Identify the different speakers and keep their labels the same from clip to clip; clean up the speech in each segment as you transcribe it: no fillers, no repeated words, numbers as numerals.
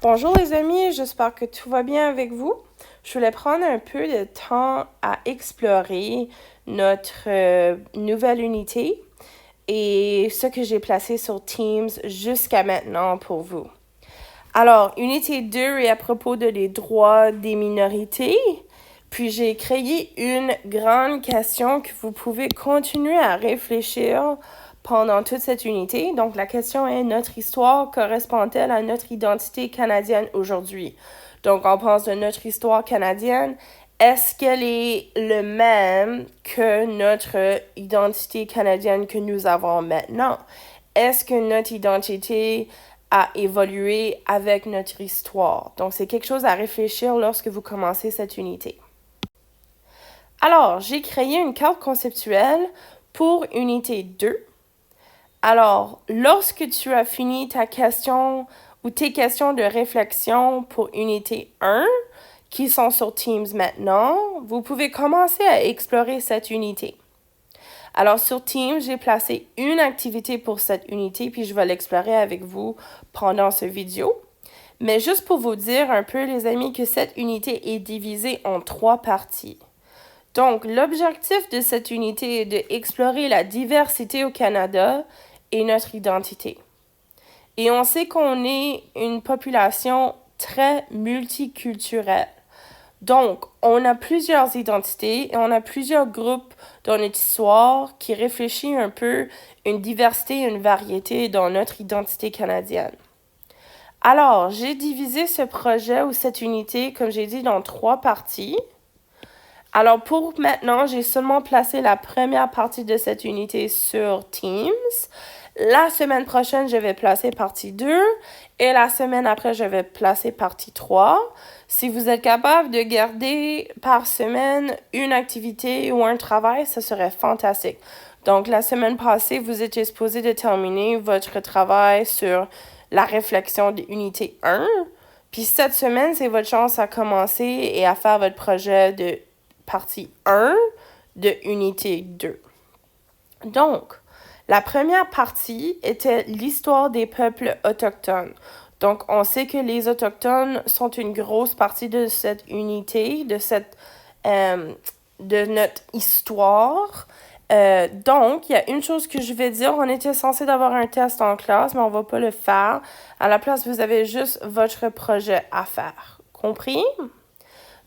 Speaker 1: Bonjour les amis, j'espère que tout va bien avec vous. Je voulais prendre un peu de temps à explorer notre nouvelle unité et ce que j'ai placé sur Teams jusqu'à maintenant pour vous. Alors, unité 2 est à propos de les droits des minorités. Puis j'ai créé une grande question que vous pouvez continuer à réfléchir pendant toute cette unité. Donc la question est, notre histoire correspond-elle à notre identité canadienne aujourd'hui? Donc on pense de notre histoire canadienne. Est-ce qu'elle est le même que notre identité canadienne que nous avons maintenant? Est-ce que notre identité a évolué avec notre histoire? Donc c'est quelque chose à réfléchir lorsque vous commencez cette unité. Alors, j'ai créé une carte conceptuelle pour unité 2. Alors, lorsque tu as fini ta question ou tes questions de réflexion pour unité 1, qui sont sur Teams maintenant, vous pouvez commencer à explorer cette unité. Alors, sur Teams, j'ai placé une activité pour cette unité, puis je vais l'explorer avec vous pendant ce vidéo. Mais juste pour vous dire un peu, les amis, que cette unité est divisée en 3 parties. Donc, l'objectif de cette unité est d'explorer la diversité au Canada et notre identité. Et on sait qu'on est une population très multiculturelle. Donc, on a plusieurs identités et on a plusieurs groupes dans notre histoire qui réfléchissent un peu une diversité et une variété dans notre identité canadienne. Alors, j'ai divisé ce projet ou cette unité, comme j'ai dit, dans 3 parties. Alors, pour maintenant, j'ai seulement placé la première partie de cette unité sur Teams. La semaine prochaine, je vais placer partie 2 et la semaine après, je vais placer partie 3. Si vous êtes capable de garder par semaine une activité ou un travail, ça serait fantastique. Donc, la semaine passée, vous étiez supposé de terminer votre travail sur la réflexion de unité 1. Puis cette semaine, c'est votre chance à commencer et à faire votre projet de partie 1 de unité 2. Donc, la première partie était l'histoire des peuples autochtones. Donc, on sait que les Autochtones sont une grosse partie de cette unité, de notre histoire. Donc, il y a une chose que je vais dire. On était censé d'avoir un test en classe, mais on va pas le faire. À la place, vous avez juste votre projet à faire. Compris?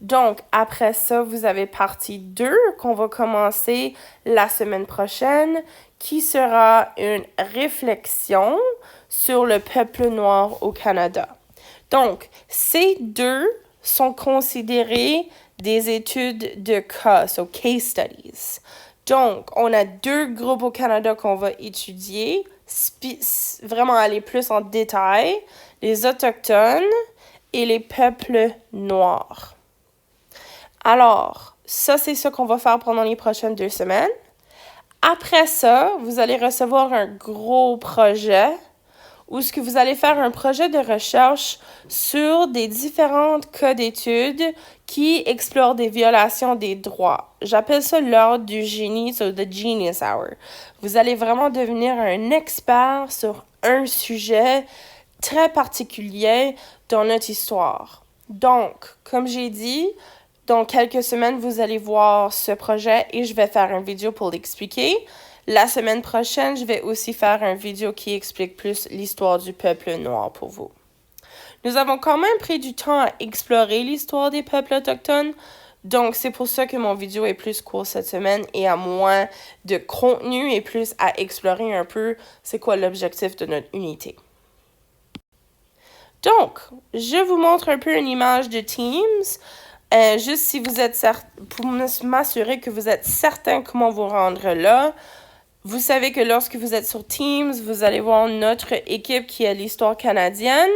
Speaker 1: Donc, après ça, vous avez partie 2 qu'on va commencer la semaine prochaine, qui sera une réflexion sur le peuple noir au Canada. Donc, ces 2 sont considérés des études de cas, so case studies. Donc, on a 2 groupes au Canada qu'on va étudier, vraiment aller plus en détail, les Autochtones et les peuples noirs. Alors, ça, c'est ce qu'on va faire pendant les prochaines 2 semaines. Après ça, vous allez recevoir un gros projet où ce que vous allez faire un projet de recherche sur des différentes cas d'études qui explorent des violations des droits. J'appelle ça l'heure du génie, so the genius hour. Vous allez vraiment devenir un expert sur un sujet très particulier dans notre histoire. Donc, comme j'ai dit, dans quelques semaines, vous allez voir ce projet et je vais faire une vidéo pour l'expliquer. La semaine prochaine, je vais aussi faire une vidéo qui explique plus l'histoire du peuple noir pour vous. Nous avons quand même pris du temps à explorer l'histoire des peuples autochtones, donc c'est pour ça que mon vidéo est plus courte cette semaine et a moins de contenu et plus à explorer un peu c'est quoi l'objectif de notre unité. Donc, je vous montre un peu une image de Teams. Juste si vous êtes pour m'assurer que vous êtes certain comment vous rendre là. Vous savez que lorsque vous êtes sur Teams, vous allez voir notre équipe qui est l'histoire canadienne.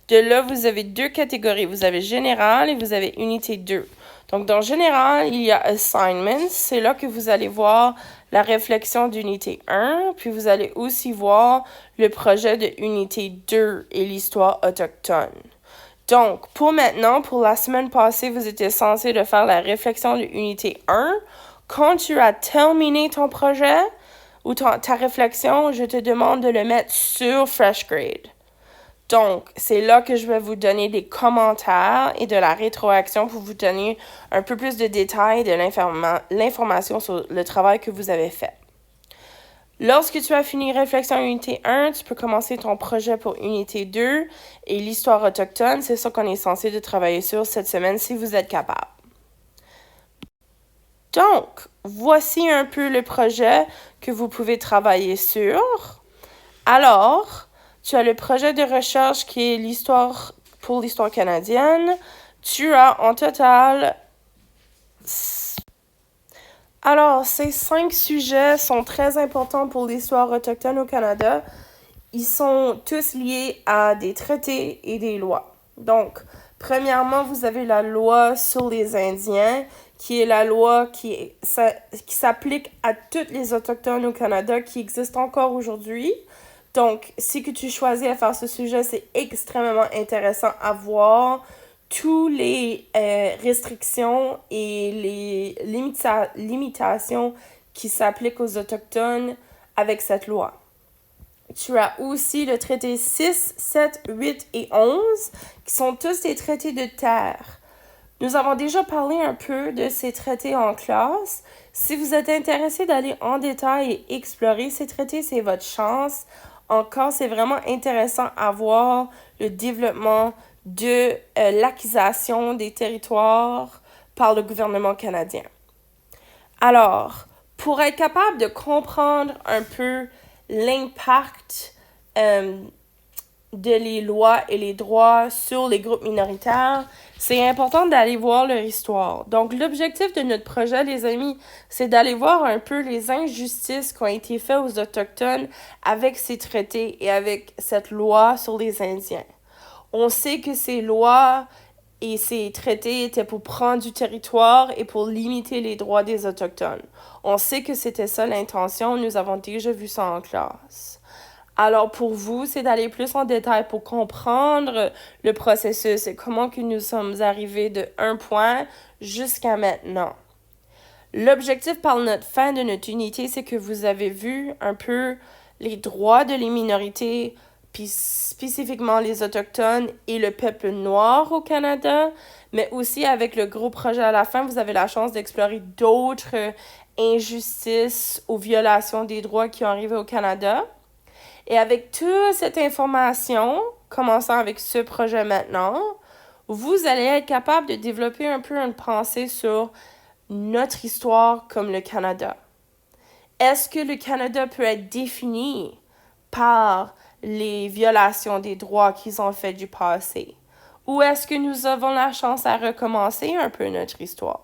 Speaker 1: De là, vous avez 2 catégories. Vous avez général et vous avez unité 2. Donc, dans général, il y a assignments. C'est là que vous allez voir la réflexion d'unité 1. Puis, vous allez aussi voir le projet de unité 2 et l'histoire autochtone. Donc, pour maintenant, pour la semaine passée, vous étiez censé de faire la réflexion de unité 1. Quand tu as terminé ton projet ou ta réflexion, je te demande de le mettre sur Fresh Grade. Donc, c'est là que je vais vous donner des commentaires et de la rétroaction pour vous donner un peu plus de détails de l'information sur le travail que vous avez fait. Lorsque tu as fini Réflexion Unité 1, tu peux commencer ton projet pour Unité 2 et l'histoire autochtone. C'est ça qu'on est censé de travailler sur cette semaine si vous êtes capable. Donc, voici un peu le projet que vous pouvez travailler sur. Alors, tu as le projet de recherche qui est l'histoire pour l'histoire canadienne. Tu as en total... Alors, ces 5 sujets sont très importants pour l'histoire autochtone au Canada. Ils sont tous liés à des traités et des lois. Donc, premièrement, vous avez la loi sur les Indiens, qui est la loi qui s'applique à tous les Autochtones au Canada, qui existe encore aujourd'hui. Donc, si que tu choisis à faire ce sujet, c'est extrêmement intéressant à voir toutes les restrictions et les limitations qui s'appliquent aux Autochtones avec cette loi. Tu as aussi le traité 6, 7, 8 et 11, qui sont tous des traités de terre. Nous avons déjà parlé un peu de ces traités en classe. Si vous êtes intéressé d'aller en détail et explorer ces traités, c'est votre chance. Encore, c'est vraiment intéressant à voir le développement de l'acquisition des territoires par le gouvernement canadien. Alors, pour être capable de comprendre un peu l'impact de les lois et les droits sur les groupes minoritaires, c'est important d'aller voir leur histoire. Donc, l'objectif de notre projet, les amis, c'est d'aller voir un peu les injustices qui ont été faites aux Autochtones avec ces traités et avec cette loi sur les Indiens. On sait que ces lois et ces traités étaient pour prendre du territoire et pour limiter les droits des Autochtones. On sait que c'était ça l'intention, nous avons déjà vu ça en classe. Alors pour vous, c'est d'aller plus en détail pour comprendre le processus et comment que nous sommes arrivés de un point jusqu'à maintenant. L'objectif par notre fin de notre unité, c'est que vous avez vu un peu les droits de les minorités, puis spécifiquement les Autochtones et le peuple noir au Canada, mais aussi avec le gros projet à la fin, vous avez la chance d'explorer d'autres injustices ou violations des droits qui ont arrivé au Canada. Et avec toute cette information, commençant avec ce projet maintenant, vous allez être capable de développer un peu une pensée sur notre histoire comme le Canada. Est-ce que le Canada peut être défini par les violations des droits qu'ils ont fait du passé? Ou est-ce que nous avons la chance à recommencer un peu notre histoire?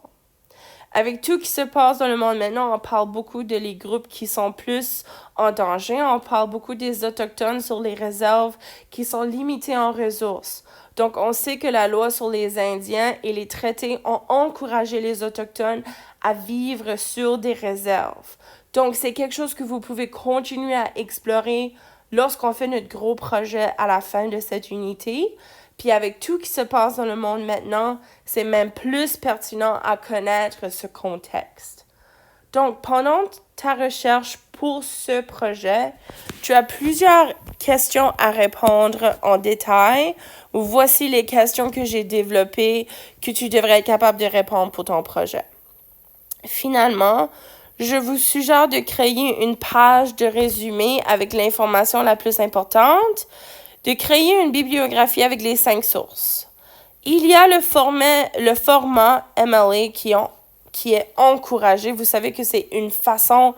Speaker 1: Avec tout ce qui se passe dans le monde maintenant, on parle beaucoup de les groupes qui sont plus en danger. On parle beaucoup des Autochtones sur les réserves qui sont limitées en ressources. Donc, on sait que la loi sur les Indiens et les traités ont encouragé les Autochtones à vivre sur des réserves. Donc, c'est quelque chose que vous pouvez continuer à explorer lorsqu'on fait notre gros projet à la fin de cette unité. Puis avec tout qui se passe dans le monde maintenant, c'est même plus pertinent à connaître ce contexte. Donc, pendant ta recherche pour ce projet, tu as plusieurs questions à répondre en détail. Voici les questions que j'ai développées que tu devrais être capable de répondre pour ton projet. Finalement, je vous suggère de créer une page de résumé avec l'information la plus importante, de créer une bibliographie avec les 5 sources. Il y a le format MLA qui est encouragé. Vous savez que c'est une façon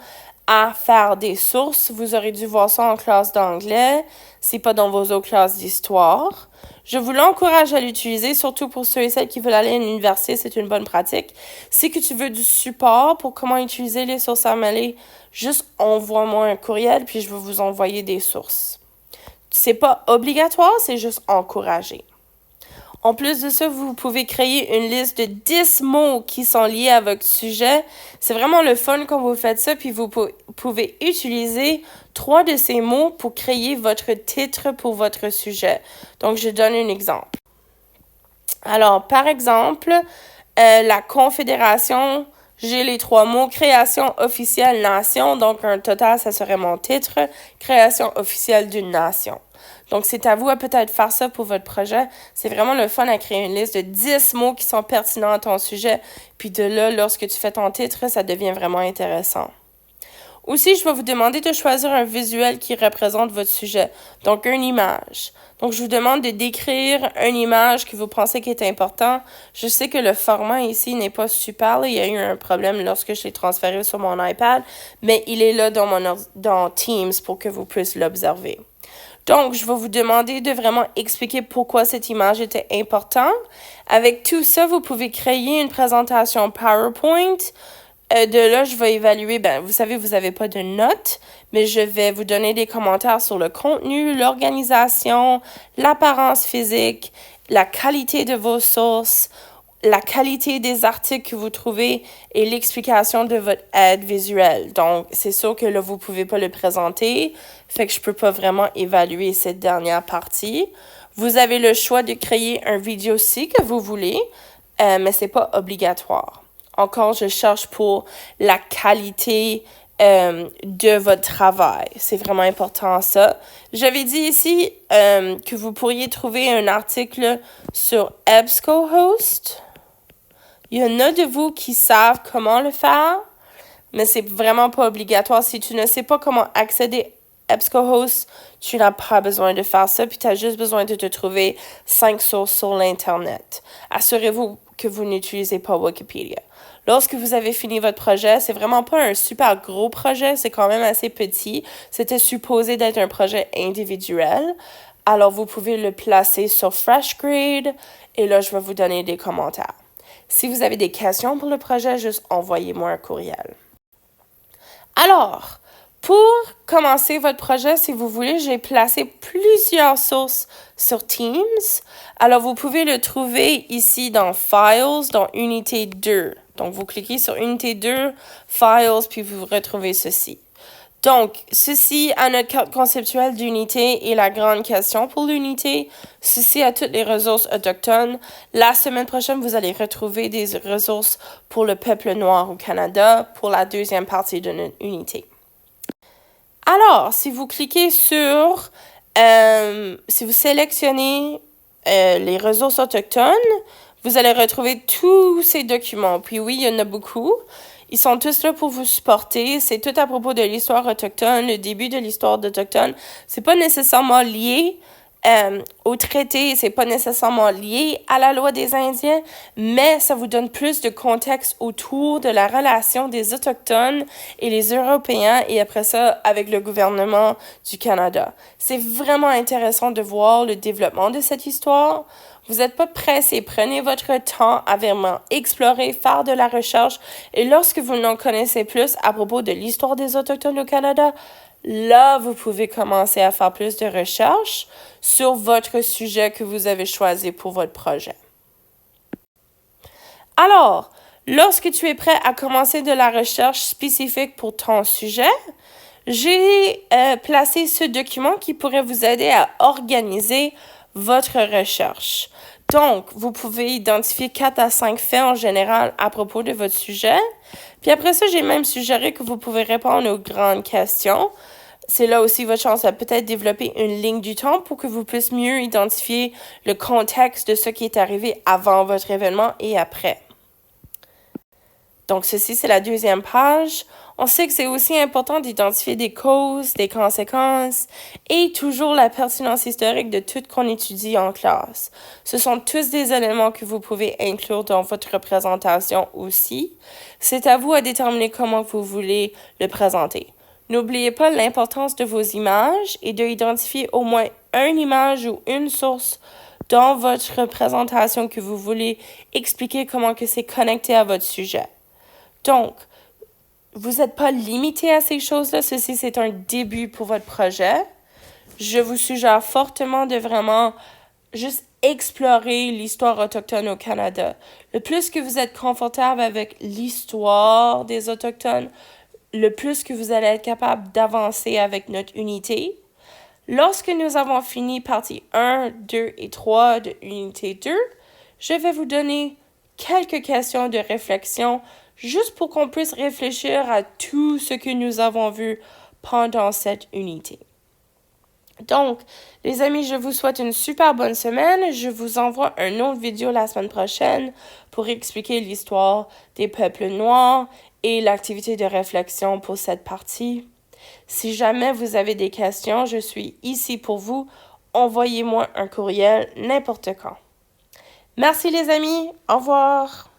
Speaker 1: à faire des sources. Vous aurez dû voir ça en classe d'anglais, c'est pas dans vos autres classes d'histoire. Je vous l'encourage à l'utiliser, surtout pour ceux et celles qui veulent aller à l'université, c'est une bonne pratique. Si que tu veux du support pour comment utiliser les sources MLA, juste envoie-moi un courriel, puis je vais vous envoyer des sources. C'est pas obligatoire, c'est juste encouragé. En plus de ça, vous pouvez créer une liste de 10 mots qui sont liés à votre sujet. C'est vraiment le fun quand vous faites ça, puis vous pouvez utiliser 3 de ces mots pour créer votre titre pour votre sujet. Donc, je donne un exemple. Alors, par exemple, la Confédération, j'ai les 3 mots. Création officielle nation, donc un total, ça serait mon titre. Création officielle d'une nation. Donc, c'est à vous à peut-être faire ça pour votre projet. C'est vraiment le fun à créer une liste de 10 mots qui sont pertinents à ton sujet. Puis de là, lorsque tu fais ton titre, ça devient vraiment intéressant. Aussi, je vais vous demander de choisir un visuel qui représente votre sujet, donc une image. Donc, je vous demande de décrire une image que vous pensez qui est important. Je sais que le format ici n'est pas super, là. Il y a eu un problème lorsque je l'ai transféré sur mon iPad, mais il est là dans Teams pour que vous puissiez l'observer. Donc, je vais vous demander de vraiment expliquer pourquoi cette image était importante. Avec tout ça, vous pouvez créer une présentation PowerPoint. De là, je vais évaluer, vous savez, vous n'avez pas de notes, mais je vais vous donner des commentaires sur le contenu, l'organisation, l'apparence physique, la qualité de vos sources, la qualité des articles que vous trouvez et l'explication de votre aide visuelle. Donc, c'est sûr que là, vous ne pouvez pas le présenter, fait que je ne peux pas vraiment évaluer cette dernière partie. Vous avez le choix de créer un vidéo si que vous voulez, mais ce n'est pas obligatoire. Encore, je cherche pour la qualité de votre travail. C'est vraiment important, ça. J'avais dit ici que vous pourriez trouver un article sur EBSCOhost. Il y en a de vous qui savent comment le faire, mais c'est vraiment pas obligatoire. Si tu ne sais pas comment accéder à EBSCOhost, tu n'as pas besoin de faire ça, puis tu as juste besoin de te trouver 5 sources sur l'Internet. Assurez-vous que vous n'utilisez pas Wikipédia. Lorsque vous avez fini votre projet, c'est vraiment pas un super gros projet, c'est quand même assez petit. C'était supposé d'être un projet individuel. Alors, vous pouvez le placer sur FreshGrade et là, je vais vous donner des commentaires. Si vous avez des questions pour le projet, juste envoyez-moi un courriel. Alors, pour commencer votre projet, si vous voulez, j'ai placé plusieurs sources sur Teams. Alors, vous pouvez le trouver ici dans Files, dans Unité 2. Donc, vous cliquez sur Unité 2, Files, puis vous retrouvez ceci. Donc, ceci à notre carte conceptuelle d'unité est la grande question pour l'unité. Ceci à toutes les ressources autochtones. La semaine prochaine, vous allez retrouver des ressources pour le peuple noir au Canada pour la deuxième partie de notre unité. Alors, si vous cliquez sur, si vous sélectionnez les ressources autochtones, vous allez retrouver tous ces documents. Puis oui, il y en a beaucoup. Ils sont tous là pour vous supporter. C'est tout à propos de l'histoire autochtone, le début de l'histoire autochtone. C'est pas nécessairement lié au traité, c'est pas nécessairement lié à la loi des Indiens, mais ça vous donne plus de contexte autour de la relation des Autochtones et les Européens et après ça avec le gouvernement du Canada. C'est vraiment intéressant de voir le développement de cette histoire. Vous n'êtes pas pressé, prenez votre temps à vraiment explorer, faire de la recherche et lorsque vous n'en connaissez plus à propos de l'histoire des Autochtones au Canada, là, vous pouvez commencer à faire plus de recherches sur votre sujet que vous avez choisi pour votre projet. Alors, lorsque tu es prêt à commencer de la recherche spécifique pour ton sujet, j'ai placé ce document qui pourrait vous aider à organiser votre recherche. Donc, vous pouvez identifier 4 à 5 faits en général à propos de votre sujet. Puis après ça, j'ai même suggéré que vous pouvez répondre aux grandes questions. C'est là aussi votre chance à peut-être développer une ligne du temps pour que vous puissiez mieux identifier le contexte de ce qui est arrivé avant votre événement et après. Donc, ceci, c'est la deuxième page. On sait que c'est aussi important d'identifier des causes, des conséquences et toujours la pertinence historique de tout qu'on étudie en classe. Ce sont tous des éléments que vous pouvez inclure dans votre présentation aussi. C'est à vous à déterminer comment vous voulez le présenter. N'oubliez pas l'importance de vos images et d'identifier au moins une image ou une source dans votre présentation que vous voulez expliquer comment que c'est connecté à votre sujet. Donc, vous n'êtes pas limité à ces choses-là. Ceci, c'est un début pour votre projet. Je vous suggère fortement de vraiment juste explorer l'histoire autochtone au Canada. Le plus que vous êtes confortable avec l'histoire des Autochtones, le plus que vous allez être capable d'avancer avec notre unité. Lorsque nous avons fini partie 1, 2 et 3 de unité 2, je vais vous donner quelques questions de réflexion juste pour qu'on puisse réfléchir à tout ce que nous avons vu pendant cette unité. Donc, les amis, je vous souhaite une super bonne semaine. Je vous envoie une autre vidéo la semaine prochaine pour expliquer l'histoire des peuples noirs et l'activité de réflexion pour cette partie. Si jamais vous avez des questions, je suis ici pour vous. Envoyez-moi un courriel n'importe quand. Merci les amis. Au revoir.